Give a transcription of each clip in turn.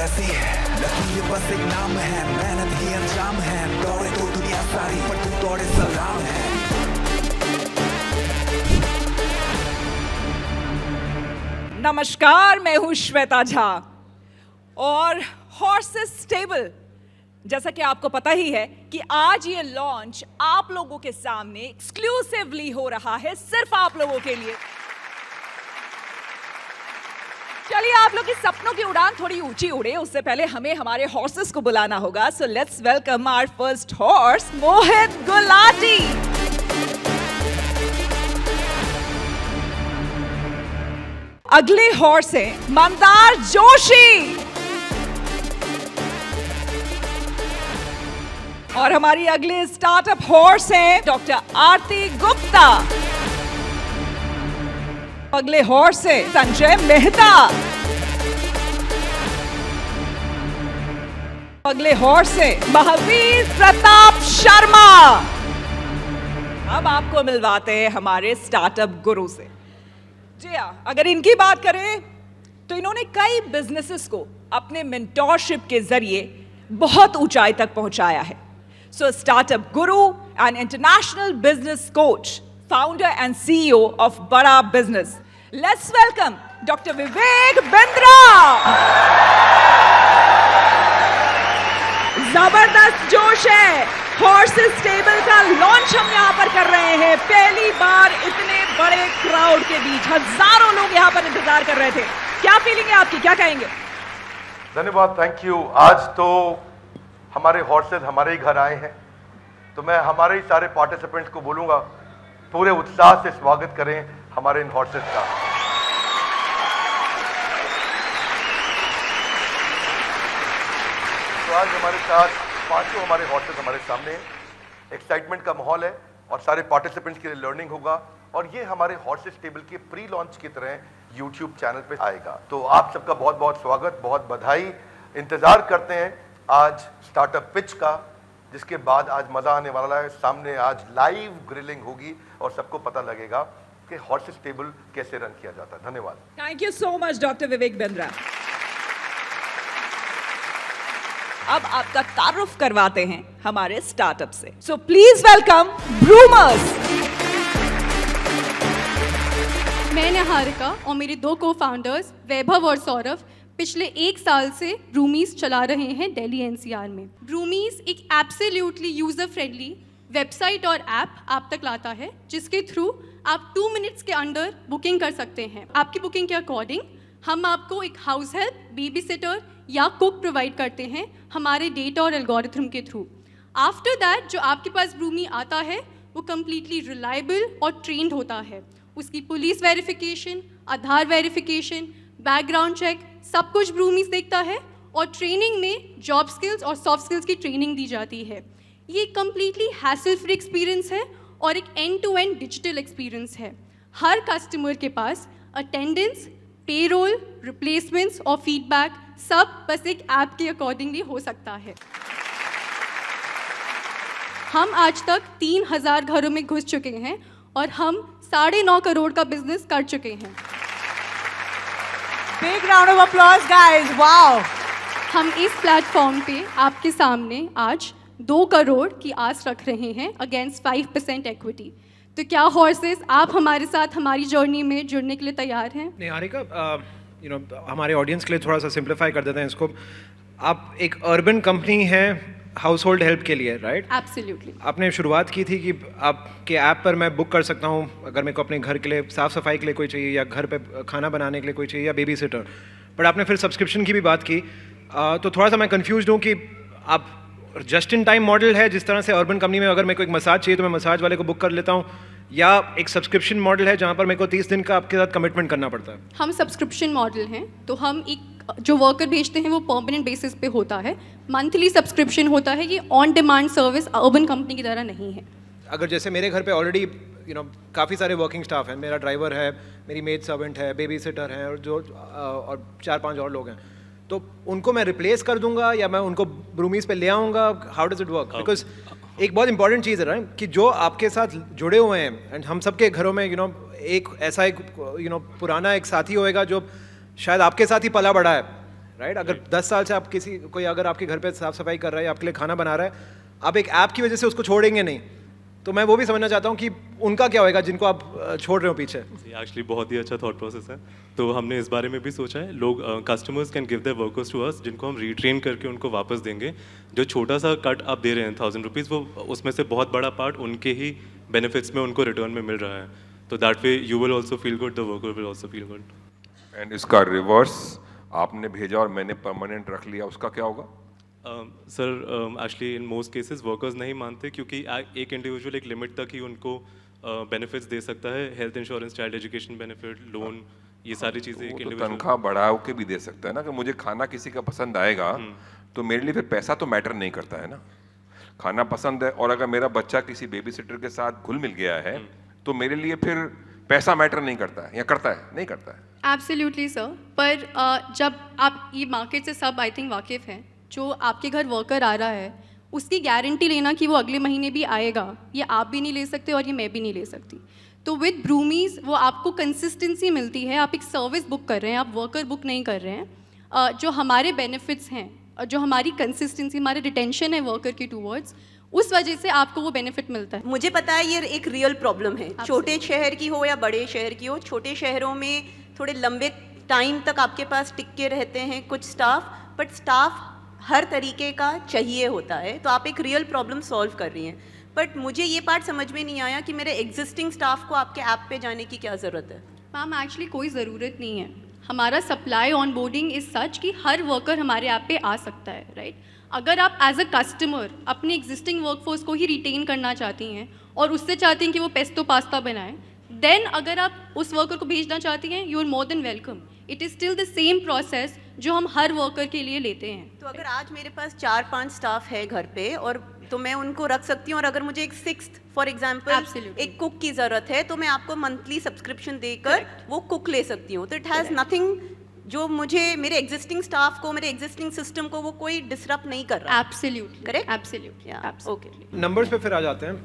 ऐसी है, लकी ये बस एक नाम है, मेहनत ही अंजाम है, दौड़े तो दुनिया सारी पर तू दौड़े सलाम है। नमस्कार, मैं हूं श्वेता झा और हॉर्सेस स्टेबल, जैसा कि आपको पता ही है कि आज ये लॉन्च आप लोगों के सामने एक्सक्लूसिवली हो रहा है, सिर्फ आप लोगों के लिए। चलिए, आप लोग के सपनों की उड़ान थोड़ी ऊंची उड़े, उससे पहले हमें हमारे हॉर्सेस को बुलाना होगा। So let's welcome our first horse, Mohit Gulati. अगले हॉर्स हैं मंदार जोशी और हमारी अगले स्टार्टअप हॉर्स हैं डॉक्टर आरती गुप्ता। अगले हॉर्स है संजय मेहता। अगले हॉर्स है महावीर प्रताप शर्मा। अब आपको मिलवाते हैं हमारे स्टार्टअप गुरु से। जी हाँ, अगर इनकी बात करें तो इन्होंने कई बिजनेसेस को अपने मेंटोरशिप के जरिए बहुत ऊंचाई तक पहुंचाया है। सो startup Guru and international business coach, founder and CEO of Bada Business. Let's welcome Dr. Vivek Bindra. जबरदस्त जोश है, हॉर्सेस स्टेबल का लॉन्च हम यहाँ पर कर रहे हैं। पहली बार इतने बड़े क्राउड के बीच हजारों लोग यहाँ पर इंतजार कर रहे थे। क्या फीलिंग है आपकी, क्या कहेंगे? धन्यवाद, थैंक यू। आज तो हमारे हॉर्सेस हमारे ही घर आए हैं, तो मैं हमारे ही सारे पार्टिसिपेंट्स को बोलूंगा पूरे उत्साह से स्वागत करें हमारे इन हॉर्सेस का। तो आज हमारे साथ पांचों हमारे हॉर्सेस हमारे सामने हैं। एक्साइटमेंट का माहौल है और सारे पार्टिसिपेंट्स के लिए लर्निंग होगा और ये हमारे हॉर्सेस टेबल के प्री लॉन्च की तरह यूट्यूब चैनल पे आएगा। तो आप सबका बहुत बहुत स्वागत, बहुत बधाई। इंतजार करते हैं आज स्टार्टअप पिच का, जिसके बाद आज मजा आने वाला है। सामने आज लाइव ग्रिलिंग होगी और सबको पता लगेगा कि हॉर्सेस टेबल कैसे रन किया जाता है। धन्यवाद। Thank you so much doctor Vivek Bindra. अब आपका तारुफ करवाते हैं हमारे स्टार्टअप से। So please welcome Broomers. मैं निहारिका और मेरे दो को-फाउंडर्स वैभव और सौरभ पिछले 1 साल से ब्रूमीज चला रहे हैं दिल्ली एनसीआर में। ब्रूमीज एक एब्सोल्युटली यूजर फ्रेंडली वेबसाइट और ऐप आप तक लाता है, जिसके थ्रू आप 2 मिनट्स के अंदर बुकिंग कर सकते हैं। आपकी बुकिंग के अकॉर्डिंग हम आपको एक हाउस हेल्प, बेबी सिटर या कुक प्रोवाइड करते हैं हमारे डेटा और एल्गोरिथम के थ्रू। आफ्टर दैट जो आपके पास ब्रूमी आता है वो कम्प्लीटली रिलायबल और ट्रेंड होता है। उसकी पुलिस वेरिफिकेशन, आधार वेरिफिकेशन, बैकग्राउंड चेक, सब कुछ ब्रूमीज देखता है और ट्रेनिंग में जॉब स्किल्स और सॉफ्ट स्किल्स की ट्रेनिंग दी जाती है। ये कम्प्लीटली हैसल फ्री एक्सपीरियंस है और एक end to end digital experience है। हर कस्टमर के पास अटेंडेंस, पेरोल, रिप्लेसमेंट्स और फीडबैक सब बस एक ऐप के अकॉर्डिंगली हो सकता है। हम आज तक 3000 घरों में घुस चुके हैं और हम 9.5 करोड़ का बिजनेस कर चुके हैं। Big round of applause, guys. Wow. हम इस प्लेटफॉर्म पे आपके सामने आज 2 करोड़ की आस रख रहे हैं अगेंस्ट 5% इक्विटी। तो क्या हॉर्सेस आप हमारे साथ हमारी जर्नी में जुड़ने के लिए तैयार हैं? निहारिका, हमारे ऑडियंस के लिए थोड़ा सा सिंप्लीफाई कर देते हैं इसको। आप एक अर्बन कंपनी है हाउस होल्ड हेल्प के लिए, राइट? एब्सोल्युटली। आपने शुरुआत की थी कि आपके ऐप पर मैं बुक कर सकता हूँ अगर मेरे को अपने घर के लिए साफ़ सफाई के लिए कोई चाहिए या घर पे खाना बनाने के लिए कोई चाहिए या बेबी सिटर। बट आपने फिर सब्सक्रिप्शन की भी बात की, तो थोड़ा सा मैं कन्फ्यूज हूँ कि आप जस्ट इन टाइम मॉडल है, जिस तरह से अर्बन कंपनी में अगर मेरे को एक मसाज चाहिए तो मैं मसाज वाले को बुक कर लेता हूँ, या एक सब्सक्रिप्शन मॉडल है जहाँ पर मेरे को 30 दिन का आपके साथ कमिटमेंट करना पड़ता है? हम सब्सक्रिप्शन मॉडल हैं, तो हम एक जो वर्कर भेजते हैं वो परमानेंट बेसिस पे होता है, मंथली सब्सक्रिप्शन होता है। ये on demand service urban company की तरह नहीं है। अगर जैसे मेरे घर पे ऑलरेडी काफ़ी सारे वर्किंग स्टाफ हैं, मेरा ड्राइवर है, मेरी मेड सर्वेंट है, बेबी सिटर है और 4-5 और लोग हैं, तो उनको मैं रिप्लेस कर दूंगा या मैं उनको ब्रूमीज पे ले आऊँगा? How does it work? Because एक बहुत इंपॉर्टेंट चीज़ है ना कि जो आपके साथ जुड़े हुए हैं, एंड हम सबके घरों में एक ऐसा एक पुराना एक साथी होएगा जो शायद आपके साथ ही पला बड़ा है, राइट? अगर 10 साल से आप कोई अगर आपके घर पे साफ सफाई कर रहा है या आपके लिए खाना बना रहा है, आप एक ऐप की वजह से उसको छोड़ेंगे नहीं। तो मैं वो भी समझना चाहता हूँ कि उनका क्या होएगा जिनको आप छोड़ रहे हो पीछे। एक्चुअली बहुत ही अच्छा थॉट प्रोसेस है, तो हमने इस बारे में भी सोचा है। लोग customers can give their workers to us, जिनको हम रीट्रेन करके उनको वापस देंगे। जो छोटा सा कट आप दे रहे हैं 1000 रुपीज़, वो उसमें से बहुत बड़ा पार्ट उनके ही बेनिफिट्स में उनको रिटर्न में मिल रहा है। तो that way you will also feel good, the worker will also feel good. And इसका रिवर्स, आपने भेजा और मैंने परमानेंट रख लिया, उसका क्या होगा? Sir actually in most cases workers नहीं मानते, क्योंकि एक इंडिविजुअल एक लिमिट तक ही उनको बेनिफिट्स दे सकता है। Health insurance, child education benefit, loan, ये सारी चीज़ें एक तो इंडिविजुअल तनख्वाह बढ़ा के भी दे सकता है ना, कि मुझे खाना किसी का पसंद आएगा तो मेरे लिए फिर पैसा तो मैटर नहीं करता है ना। खाना पसंद है, और अगर मेरा बच्चा किसी बेबी सिटर के साथ घुल मिल गया है तो मेरे लिए फिर पैसा मैटर नहीं करता है, या करता है? नहीं करता है। एब्सोल्युटली सर, पर जब आप ये मार्केट से सब आई थिंक वाकिफ़ हैं, जो आपके घर वर्कर आ रहा है उसकी गारंटी लेना कि वो अगले महीने भी आएगा, ये आप भी नहीं ले सकते और ये मैं भी नहीं ले सकती। तो विद ब्रूमीज़ वो आपको कंसिस्टेंसी मिलती है, आप एक सर्विस बुक कर रहे हैं, आप वर्कर बुक नहीं कर रहे हैं। जो हमारे बेनिफिट्स हैं, जो हमारी कंसिस्टेंसी, हमारे रिटेंशन है वर्कर के टूवर्ड्स, उस वजह से आपको वो बेनिफिट मिलता है। मुझे पता है ये एक रियल प्रॉब्लम है, छोटे शहर की हो या बड़े शहर की हो। छोटे शहरों में थोड़े लंबे टाइम तक आपके पास टिक के रहते हैं कुछ स्टाफ, बट स्टाफ हर तरीके का चाहिए होता है, तो आप एक रियल प्रॉब्लम सॉल्व कर रही हैं। बट मुझे ये पार्ट समझ में नहीं आया कि मेरे एग्जिस्टिंग स्टाफ को आपके ऐप पे जाने की क्या ज़रूरत है? मैम एक्चुअली कोई ज़रूरत नहीं है। हमारा supply on boarding is such कि हर वर्कर हमारे ऐप पे आ सकता है, राइट? अगर आप एज अ कस्टमर अपने एग्जिस्टिंग वर्कफोर्स को ही रिटेन करना चाहती हैं और उससे चाहती हैं कि वो पेस्टो पास्ता बनाएं, देन अगर आप उस वर्कर को भेजना चाहती हैं, you are more than welcome. It is still the same process जो हम हर वर्कर के लिए लेते हैं। तो अगर आज मेरे पास 4-5 स्टाफ है घर पे, और तो मैं उनको रख सकती हूँ, और अगर मुझे एक 6th फॉर एग्जांपल Absolutely. एक कुक की ज़रूरत है, तो मैं आपको मंथली सब्सक्रिप्शन देकर वो कुक ले सकती हूँ। तो इट हैज़ नथिंग, जो मुझे मेरे एग्जिस्टिंग स्टाफ को, मेरे एग्जिस्टिंग सिस्टम को वो कोई डिसरप्ट नहीं कर रहा। Absolutely Correct? Absolutely okay. Numbers पे फिर आ जाते हैं।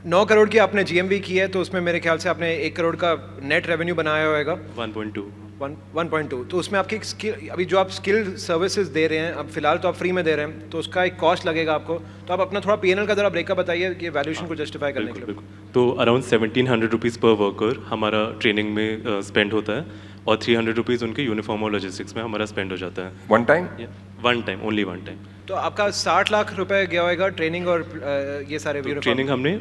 9 करोड़ की आपने जीएमवी की है, तो उसमें मेरे ख्याल से आपने 1 करोड़ का नेट रेवेन्यू बनाया होगा। 1.2। 1.2। तो उसमें आपकी स्किल, अभी जो आप स्किल सर्विसेज दे रहे हैं, अब फिलहाल तो आप फ्री में दे रहे हैं, तो उसका एक कॉस्ट लगेगा आपको। तो आप अपना थोड़ा पीएनएल का जरा ब्रेकअप बताइए कि वैल्यूएशन को जस्टिफाई करने के लिए। तो अराउंड 1700 रुपीज़ पर वर्कर हमारा ट्रेनिंग में स्पेंड होता है, और 300 रुपीज़ उनके यूनिफॉर्म और लॉजिस्टिक्स में हमारा स्पेंड हो जाता है। One time? One time, only one time. तो आपका 60 लाख रुपए गया होगा ट्रेनिंग और ये सारे तो ट्रेनिंग हमने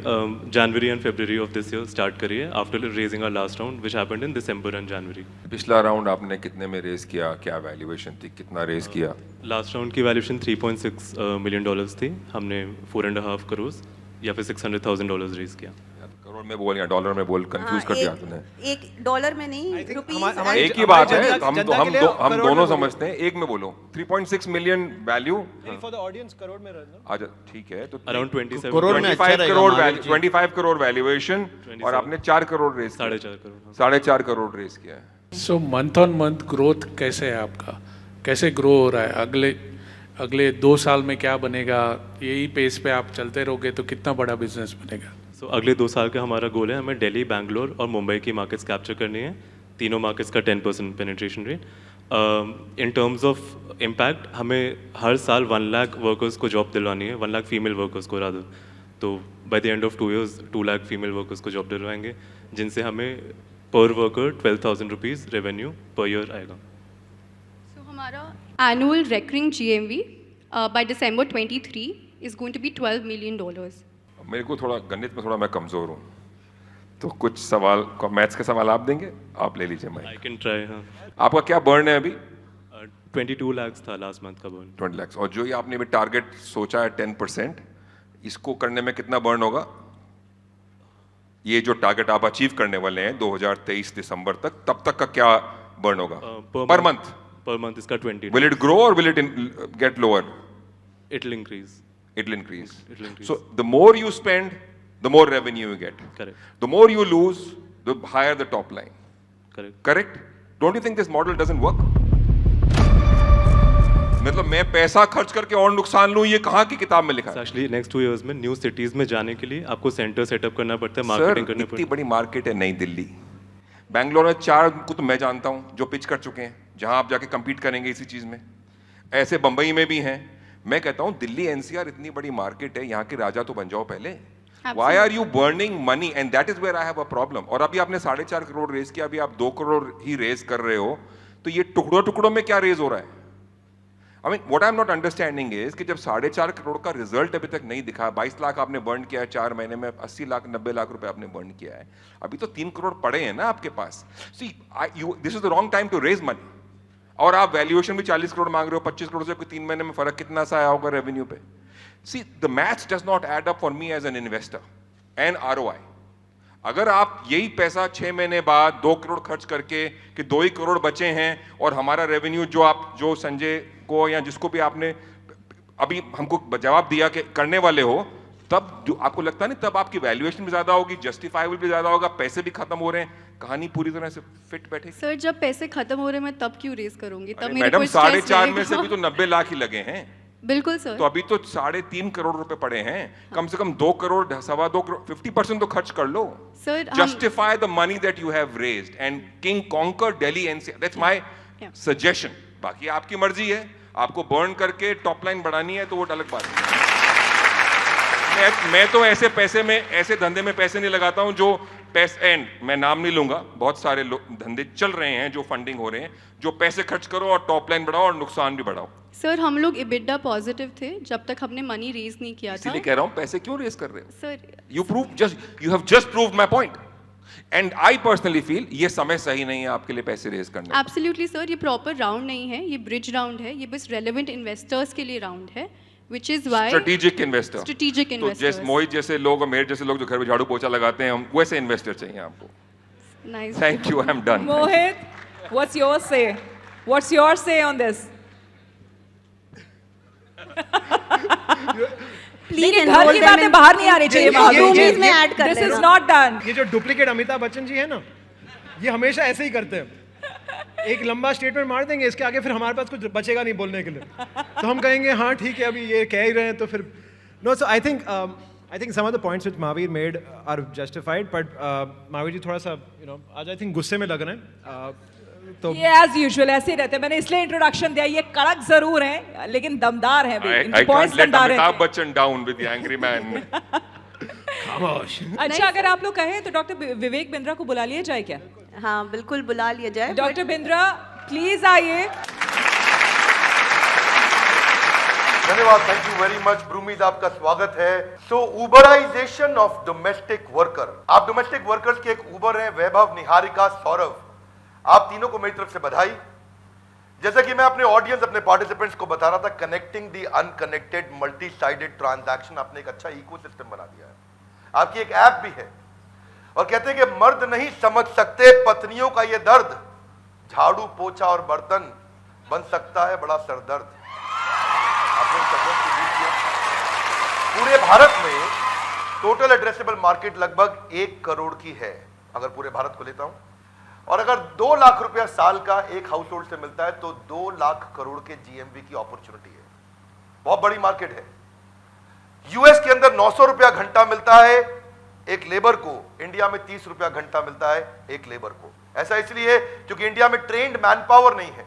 January and February of this year start करी है, after raising our last round which happened in December and January. पिछला राउंड आपने कितने में रेज किया? क्या वैल्यूएशन थी? कितना रेज किया? लास्ट राउंड की वैल्यूएशन $3.6 मिलियन थी। हमने 4.5 करोड़ या फिर $600,000 रेज किया। करोड़ में बोल या डॉलर में बोल, कंफ्यूज कर दिया तूने। एक डॉलर में नहीं, रुपीज। एक ही बात है, हम दोनों समझते हैं, एक में बोलो। 3.6 million value for the audience crore में रहना। अच्छा ठीक है, तो अराउंड 27 25 करोड़ वैल्यूएशन, और आपने 4 करोड़ रेज, 4.5 करोड़। 4.5 करोड़ रेज किया है। सो मंथ ऑन मंथ ग्रोथ कैसे है आपका? कैसे ग्रो हो रहा है? अगले 2 साल में क्या बनेगा? यही पेस पे आप चलते रहोगे तो कितना बड़ा बिजनेस बनेगा? सो अगले 2 साल का हमारा गोल है, हमें दिल्ली, बैंगलोर और मुंबई की मार्केट्स कैप्चर करनी है। तीनों मार्केट्स का 10% penetration rate. In terms of impact, हमें हर साल 1 लाख वर्कर्स को जॉब दिलवानी है, 1 लाख फीमेल वर्कर्स को रादर। तो by the end of 2 years 2 lakh female workers को जॉब दिलवाएंगे, जिनसे हमें per worker 12,000 rupees revenue per year आएगा। सो हमारा annual recurring GMV by December 23 is going to be $12 million. मेरे को थोड़ा गणित में थोड़ा मैं कमजोर हूँ, तो कुछ सवाल, मैथ्स के सवाल आप देंगे? आप ले लीजिए माइक। I can try. हाँ, आपका क्या बर्न है अभी? 22 लाख था लास्ट मंथ का बर्न। 20 लाख। और जो ये आपने अभी टारगेट सोचा है 10%, इसको करने में कितना बर्न होगा? ये जो टारगेट आप अचीव करने वाले हैं 2023 दिसंबर तक, तब तक का क्या बर्न होगा पर मंथ? पर मंथ इसका 20। Will it grow or will it get lower? It'll increase. It'll increase. It'll increase. So the more you spend, the more revenue you get. Correct. The more you lose, the higher the top line. Correct. Correct? Don't you think this model doesn't work? मतलब मैं पैसा खर्च करके और नुकसान लूं, ये कहाँ की किताब में लिखा है? Actually, next 2 years में न्यू सिटीज में जाने के लिए आपको सेंटर सेटअप करना पड़ता है, मार्केटिंग करनी इतनी पड़ती है। बड़ी मार्केट है नई दिल्ली। बैंगलोर में 4 को तो मैं जानता हूँ जो पिच कर चुके हैं, जहां आप जाके compete करेंगे इसी चीज में। ऐसे बंबई में भी हैं। मैं कहता हूं दिल्ली एनसीआर इतनी बड़ी मार्केट है, यहाँ के राजा तो बन जाओ पहले। Why are you burning money? And that is where I have a problem. और अभी आपने 4.5 करोड़ रेज किया, अभी आप 2 करोड़ ही रेज कर रहे हो, तो ये टुकड़ों टुकड़ों में क्या रेज हो रहा है? I mean, what I'm not understanding is कि जब 4.5 करोड़ का रिजल्ट अभी तक नहीं दिखा, 22 लाख आपने बर्न किया है 4 महीने में, 80 लाख 90 लाख रुपए आपने बर्न किया है, अभी तो 3 करोड़ पड़े हैं ना आपके पास। See, this is the wrong time to raise money. और आप वैल्यूएशन भी 40 करोड़ मांग रहे हो, 25 करोड़ से कोई 3 महीने में फर्क कितना सा आया होगा रेवेन्यू पे? See, the maths does not add up for me as an investor and ROI. अगर आप यही पैसा 6 महीने बाद 2 करोड़ खर्च करके कि 2 ही करोड़ बचे हैं और हमारा रेवेन्यू जो संजय को या जिसको भी आपने अभी हमको जवाब दिया कि करने वाले हो, तब जो आपको लगता नहीं तब आपकी वैल्यूएशन भी ज्यादा होगी, जस्टिफाइबल भी ज्यादा होगा, पैसे भी खत्म हो रहे हैं, कहानी पूरी तरह से फिट बैठेगी। सर जब पैसे खत्म हो रहे हैं मैं तब क्यों रेस करूंगी? तब मेरे मैडम को स्ट्रेस 4.5 में से रहेगा। भी तो 90 लाख ही लगे हैं। बिल्कुल सर। तो अभी तो 3.5 करोड़ रुपए पड़े हैं, कम से कम 2 करोड़ 2.25 करोड़ 50% तो खर्च कर लो। Sir justify the money that you have raised and king conquer Delhi NCR, that's my suggestion. बाकी आपकी मर्जी है, आपको बर्न करके टॉप लाइन बढ़ानी है तो वो अलग बात है। मैं तो ऐसे पैसे में, ऐसे धंधे में पैसे नहीं लगाता हूं जो पैसे, एंड मैं नाम नहीं लूंगा, बहुत सारे धंधे चल रहे हैं जो फंडिंग हो रहे हैं, जो पैसे खर्च करो और टॉप लाइन बढ़ाओ और नुकसान भी बढ़ाओ। सर हम लोग EBITDA पॉजिटिव थे जब तक हमने मनी रेज नहीं किया था। इसीलिए कह रहा हूं पैसे क्यों रेज कर रहे हो? Sir you have just proved my point. And I personally feel ये समय सही नहीं है आपके लिए पैसे रेज करने का। एब्सोल्युटली सर, ये प्रॉपर राउंड नहीं है, ये ब्रिज राउंड है, ये बस रेलेवेंट इन्वेस्टर्स के लिए राउंड है, which is why strategic investor. Strategic तो इन्वेस्टर्स। जैसे मोहित जैसे लोग और मेरे जैसे लोग जो घर में झाड़ू पोछा लगाते हैं, हम वैसे इन्वेस्टर चाहिए आपको। Nice. Thank you, I'm done. Mohit, what's your say? What's your say on this? Please घर की बातें बाहर नहीं आनी चाहिए रूमीज में ऐड कर दिस लेना। Is not done. ये जो डुप्लीकेट अमिताभ बच्चन जी है ना, ये हमेशा ऐसे ही करते हैं। एक लंबा स्टेटमेंट मार देंगे, इसके आगे फिर हमारे पास कुछ बचेगा नहीं बोलने के लिए, तो हम कहेंगे हाँ ठीक है अभी ये कह ही रहे हैं, तो फिर no. So I think some of the points which Mahavir made are justified, but Mahavir ji थोड़ा सा आज आई थिंक गुस्से में लग रहे हैं। तो ये एज यूजुअल ऐसे ही रहते हैं, मैंने इसलिए इंट्रोडक्शन दिया, ये कड़क जरूर हैं लेकिन दमदार हैं भी, I इनके can't पॉइंट्स let दमदार अमिताभ हैं। Bachchan down with the angry man. अच्छा अगर आप लोग कहें तो डॉक्टर विवेक बिंद्रा को बुला लिया जाए क्या? हाँ बिल्कुल बुला लिया जाए। डॉक्टर बिंद्रा प्लीज आइए। धन्यवाद, थैंक यू वेरी मच। ब्रूमीज आपका स्वागत है। सो उबराइजेशन ऑफ डोमेस्टिक वर्कर, आप डोमेस्टिक वर्कर्स के एक उबर हैं, वैभव, निहारिका, सौरभ, आप तीनों को मेरी तरफ से बधाई। जैसा कि मैं अपने ऑडियंस, अपने पार्टिसिपेंट्स को बता रहा था, कनेक्टिंग दी अनकनेक्टेड मल्टी साइडेड ट्रांजैक्शन, आपने एक अच्छा इकोसिस्टम बना दिया है। आपकी एक ऐप भी है और कहते हैं कि मर्द नहीं समझ सकते पत्नियों का ये दर्द, झाड़ू पोछा और बर्तन बन सकता है बड़ा सरदर्द। आपने शब्दों की दूर किया। पूरे भारत में टोटल एड्रेसेबल मार्केट लगभग 1 करोड़ की है, अगर पूरे भारत को लेता हूं, और अगर 2 लाख रुपया साल का एक हाउस होल्ड से मिलता है तो 2 लाख करोड़ के जीएमवी की अपॉर्चुनिटी है। बहुत बड़ी मार्केट है। यूएस के अंदर 900 रुपया घंटा मिलता है एक लेबर को, इंडिया में 30 रुपया घंटा मिलता है एक लेबर को। ऐसा इसलिए क्योंकि इंडिया में ट्रेन्ड मैन पावर नहीं है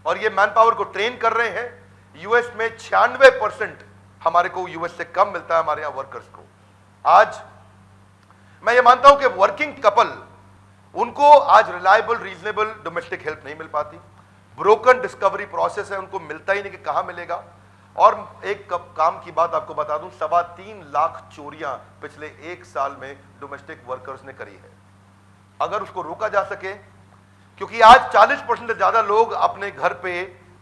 और ये मैन पावर को ट्रेन कर रहे हैं। यूएस में 96% हमारे को यूएस से कम मिलता है हमारे यहां वर्कर्स को। आज मैं ये मानता हूं कि वर्किंग कपल, उनको आज रिलायबल रीजनेबल डोमेस्टिक हेल्प नहीं मिल पाती। ब्रोकन डिस्कवरी प्रोसेस है, उनको मिलता ही नहीं कि कहां मिलेगा। और एक काम की बात आपको बता दूं, 3.25 लाख चोरियां पिछले 1 साल में डोमेस्टिक वर्कर्स ने करी है। अगर उसको रोका जा सके, क्योंकि आज 40% से ज्यादा लोग अपने घर पे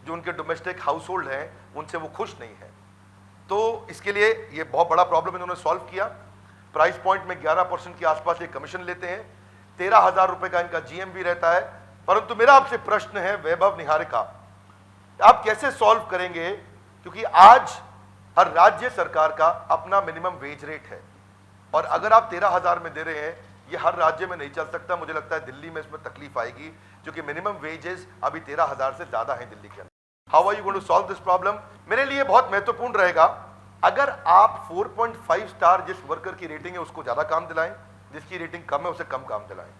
जो उनके डोमेस्टिक हाउस होल्ड हैं उनसे वो खुश नहीं है, तो इसके लिए ये बहुत बड़ा प्रॉब्लम इन्होंने सॉल्व किया। प्राइस पॉइंट में 11% के आसपास ये कमीशन लेते हैं, 13,000 रुपए का इनका जीएमवी रहता है। परंतु मेरा आपसे प्रश्न है वैभव, निहारिका, आप कैसे सॉल्व करेंगे? क्योंकि आज हर राज्य सरकार का अपना मिनिमम वेज रेट है और अगर आप 13,000 में दे रहे हैं, ये हर राज्य में नहीं चल सकता। मुझे लगता है दिल्ली में इसमें तकलीफ आएगी क्योंकि मिनिमम वेजेस अभी 13,000 से ज्यादा है दिल्ली के अंदर। How are you going to solve this problem? मेरे लिए बहुत महत्वपूर्ण रहेगा अगर आप 4.5 स्टार जिस वर्कर की रेटिंग है उसको ज्यादा काम दिलाएं, जिसकी रेटिंग कम है उसे कम काम दिलाएं।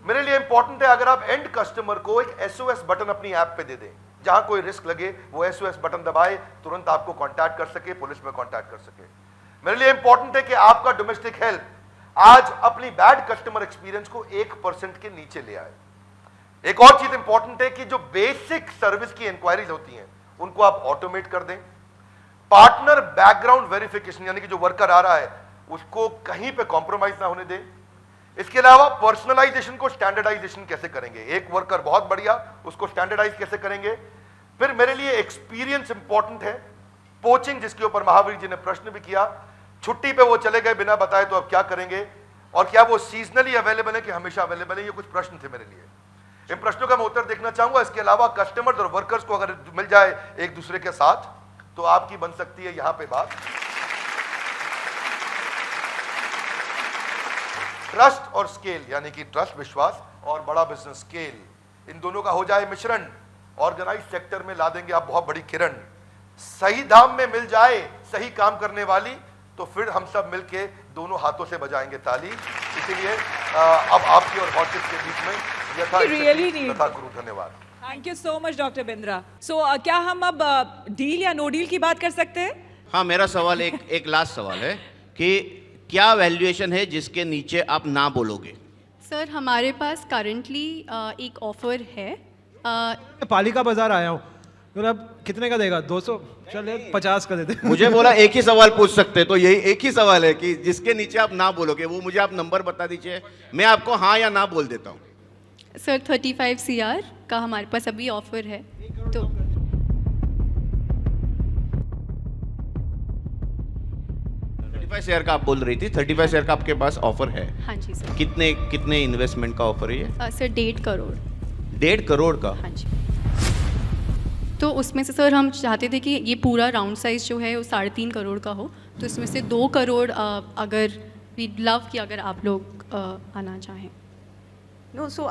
मेरे लिए इंपॉर्टेंट है अगर आप एंड कस्टमर को एक SOS बटन अपनी ऐप पे दे दें जहां कोई रिस्क लगे वो SOS बटन दबाए, तुरंत आपको कांटेक्ट कर सके, पुलिस में कांटेक्ट कर सके। मेरे लिए इंपॉर्टेंट है कि आपका डोमेस्टिक हेल्प आज अपनी बैड कस्टमर एक्सपीरियंस को 1% के नीचे ले आए। एक और चीज इंपॉर्टेंट है कि जो बेसिक सर्विस की इंक्वायरीज होती हैं उनको आप ऑटोमेट कर दें। पार्टनर बैकग्राउंड वेरिफिकेशन यानी कि जो वर्कर आ रहा है उसको कहीं पे कॉम्प्रोमाइज ना होने दें। इसके अलावा पर्सनलाइजेशन को स्टैंडर्डाइजेशन कैसे करेंगे, एक वर्कर बहुत बढ़िया, उसको स्टैंडर्डाइज कैसे करेंगे। फिर मेरे लिए एक्सपीरियंस इंपॉर्टेंट है, पोचिंग जिसके ऊपर महावीर जी ने प्रश्न भी किया, छुट्टी पे वो चले गए बिना बताए तो अब क्या करेंगे, और क्या वो सीजनली अवेलेबल है कि हमेशा अवेलेबल है, ये कुछ प्रश्न थे मेरे लिए। इन प्रश्नों का मैं उत्तर देखना चाहूंगा। इसके अलावा कस्टमर्स और वर्कर्स को अगर मिल जाए एक दूसरे के साथ तो आपकी बन सकती है यहां पे बात। ट्रस्ट और स्केल यानी कि ट्रस्ट विश्वास और बड़ा बिजनेस स्केल, इन दोनों का हो जाए मिश्रण, ऑर्गेनाइज सेक्टर में ला देंगे आप बहुत बड़ी किरण। सही दाम में मिल जाए सही काम करने वाली तो फिर हम सब मिलके दोनों हाथों से बजाएंगे ताली। इसीलिए अब आपकी और हॉर्टिस के बीच में यथा गुरु। धन्यवाद। Thank you so much doctor Bindra. क्या हम अब डील या नो डील की बात कर सकते हैं? हाँ, मेरा सवाल एक लास्ट सवाल है कि क्या वैल्यूएशन है जिसके नीचे आप ना बोलोगे? सर, हमारे पास करंटली एक ऑफर है। पालिका बाजार आया हूँ, मतलब कितने का देगा? 200? चलिए 50 का देते। मुझे बोला एक ही सवाल पूछ सकते, तो यही एक ही सवाल है कि जिसके नीचे आप ना बोलोगे, वो मुझे आप नंबर बता दीजिए, मैं आपको हाँ या ना बोल देता हूँ। सर, 35 CR का हमारे पास अभी ऑफर है। तो 35 शेयर का आप बोल रही थी, 35 शेयर का आपके पास ऑफर है? हाँ जी सर। कितने इन्वेस्टमेंट का ऑफर है ये? सर 1.5 करोड़। 1.5 करोड़ का? हाँ जी। तो उसमें से सर हम चाहते थे कि ये पूरा राउंड साइज जो है वो 3.5 करोड़ का हो, तो इसमें से 2 करोड़ अगर वी लव कि अगर आप लोग आना चाहें। नो, सो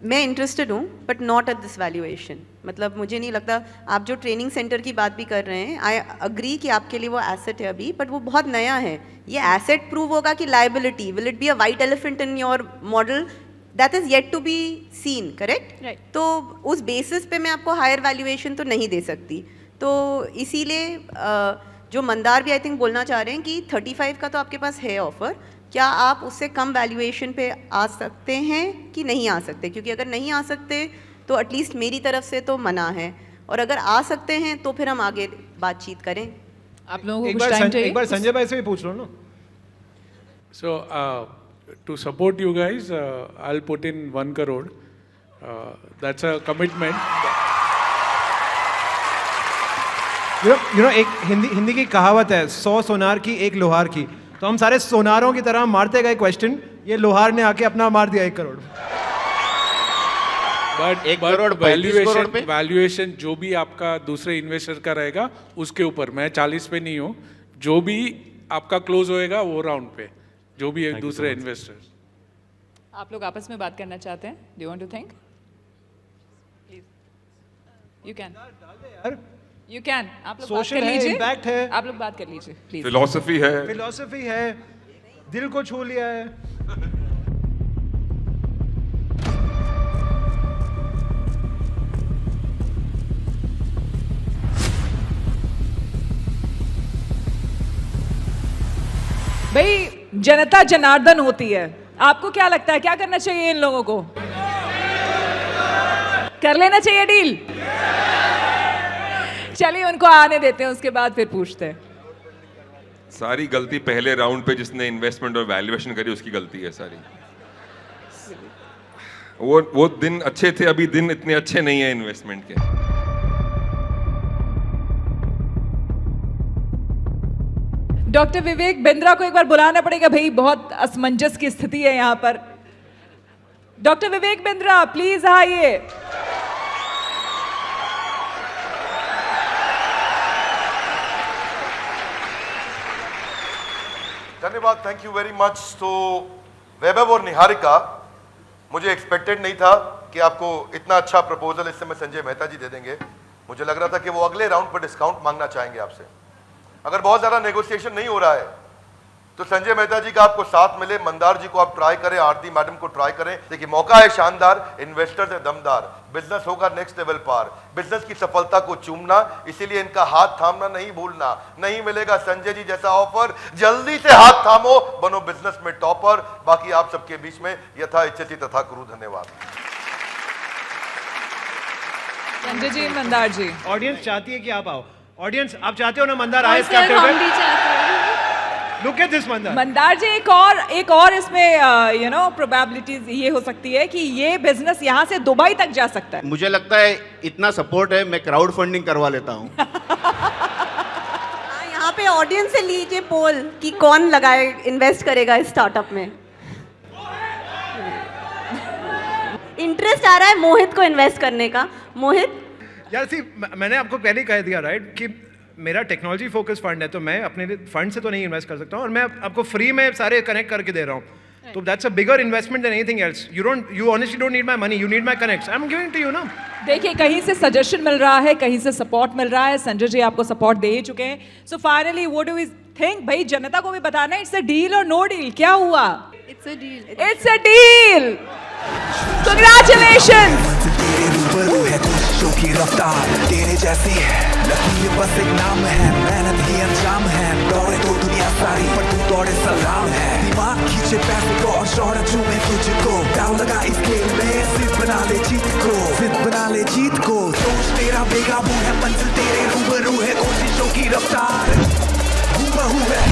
मैं इंटरेस्टेड हूँ but not at this valuation. मतलब मुझे नहीं लगता, आप जो ट्रेनिंग सेंटर की बात भी कर रहे हैं, आई अग्री कि आपके लिए वो एसेट है अभी, बट वो बहुत नया है। ये एसेट प्रूव होगा कि liability, will it be a white elephant in your model? That is yet to be seen, correct? Right. तो उस बेसिस पे मैं आपको हायर वैल्यूएशन तो नहीं दे सकती। तो इसीलिए जो मंदार भी आई थिंक बोलना चाह रहे हैं कि 35 का तो आपके पास है ऑफर, क्या आप उससे कम वैल्यूएशन पे आ सकते हैं कि नहीं आ सकते? क्योंकि अगर नहीं आ सकते तो एटलीस्ट मेरी तरफ से तो मना है, और अगर आ सकते हैं तो फिर हम आगे बातचीत करें। आप लोगों को एक कुछ टाइम चाहिए? बार संजय भाई से भी पूछ लो ना। So to support you guys, I'll put in 1 crore. That's a commitment. You know, एक हिंदी की कहावत है, 100 सोनार की 1 लोहार की। तो हम सारे सोनारों की तरह मारते गए क्वेश्चन, ये लोहार ने आके अपना मार दिया 1 करोड़। But 1 करोड़ 35 करोड़ पे? वैल्यूएशन जो भी आपका दूसरे इन्वेस्टर का रहेगा उसके ऊपर, मैं 40 पे नहीं हूँ, जो भी आपका क्लोज होएगा वो राउंड पे, जो भी एक दूसरे इन्वेस्टर्स। आप लोग आपस में बात करना चाहते हैं? Do you want to think? Please, you can. You can. आप लोग बात Social कर है, लीजिए। impact है। आप लोग बात कर लीजिए प्लीज। फिलॉसफी है, फिलॉसफी है, दिल को छू लिया है। भाई, जनता जनार्दन होती है। आपको क्या लगता है, क्या करना चाहिए इन लोगों को? कर लेना चाहिए डील? चलिए उनको आने देते हैं, उसके बाद फिर पूछते हैं। सारी गलती पहले राउंड पे जिसने इन्वेस्टमेंट और वैल्यूएशन करी उसकी गलती है सारी। वो दिन अच्छे थे, अभी दिन इतने अच्छे नहीं है इन्वेस्टमेंट के। डॉक्टर विवेक बिंद्रा को एक बार बुलाना पड़ेगा भाई, बहुत असमंजस की स्थिति है यहाँ पर। डॉक्टर विवेक बिंद्रा प्लीज आइए। धन्यवाद, थैंक यू वेरी मच। तो वैभव और निहारिका, मुझे एक्सपेक्टेड नहीं था कि आपको इतना अच्छा प्रपोजल इस समय संजय मेहता जी दे देंगे। मुझे लग रहा था कि वो अगले राउंड पर डिस्काउंट मांगना चाहेंगे आपसे। अगर बहुत ज़्यादा नेगोशिएशन नहीं हो रहा है तो संजय मेहता जी का आपको साथ मिले, मंदार जी को आप ट्राई करें, आरती मैडम को ट्राई करें। देखिए मौका है शानदार, इन्वेस्टर्स है दमदार, बिजनेस होगा नेक्स्ट लेवल पार, बिजनेस की सफलता को चूमना, इसीलिए इनका हाथ थामना नहीं भूलना। नहीं मिलेगा संजय जी जैसा ऑफर, जल्दी से हाथ थामो, बनो बिजनेस में टॉपर। बाकी आप सबके बीच में यथा इच्छति तथा कुरु। धन्यवाद। संजय जी, मंदार जी। ऑडियंस चाहती है कि आप आओ। ऑडियंस आप चाहते हो ना मंदार आए इस कैप्टन पे? Look at this Mandar. Mandar ji, एक और इसमें यू नो प्रोबेबिलिटीज ये हो सकती है कि ये बिजनेस यहाँ से दुबई तक जा सकता है। मुझे लगता है इतना सपोर्ट है, मैं क्राउड फंडिंग करवा लेता हूँ। यहाँ पे ऑडियंस से लीजिए पोल कि कौन लगाए, इन्वेस्ट करेगा इस स्टार्टअप में। इंटरेस्ट आ रहा है मोहित को इन्वेस्ट करने का। मोहित यार सी, मैंने आपको पहले ही कह दिया राइट कि मेरा टेक्नोलॉजी फोकस फंड है, तो मैं अपने फंड से तो नहीं इन्वेस्ट कर सकता हूँ, और मैं आपको फ्री में सारे कनेक्ट करके दे रहा हूँ। तो that's a bigger investment than anything else. You honestly don't need my money, you need my connects. I am giving to you ना। देखिए, कहीं से सजेशन मिल रहा है, कहीं से सपोर्ट मिल रहा है। संजय जी आपको सपोर्ट दे ही चुके हैं। So finally what do we think? भाई जनता को भी बताना, इट्स अ डील और नो डील, क्या हुआ? It's a deal. It's a deal. Congratulations. तेरे रूबरू है कोशिशों की रफ्तार, तेरे जैसी लकीर बस एक नाम है, मेहनत ही अंजाम है। दौड़े तो दुनिया सारी पर तू दौड़े सलाम है। दिमाग खींचे पैसे को और शोहरत चूमे तुझको, दाव लगा इस खेल में, जिद बना ले जीत को, जिद बना ले जीत को। सोच तेरा बेकाबू है, मंजिल तेरे रूबरू है कोशिशों की रफ्तार, हूबहू है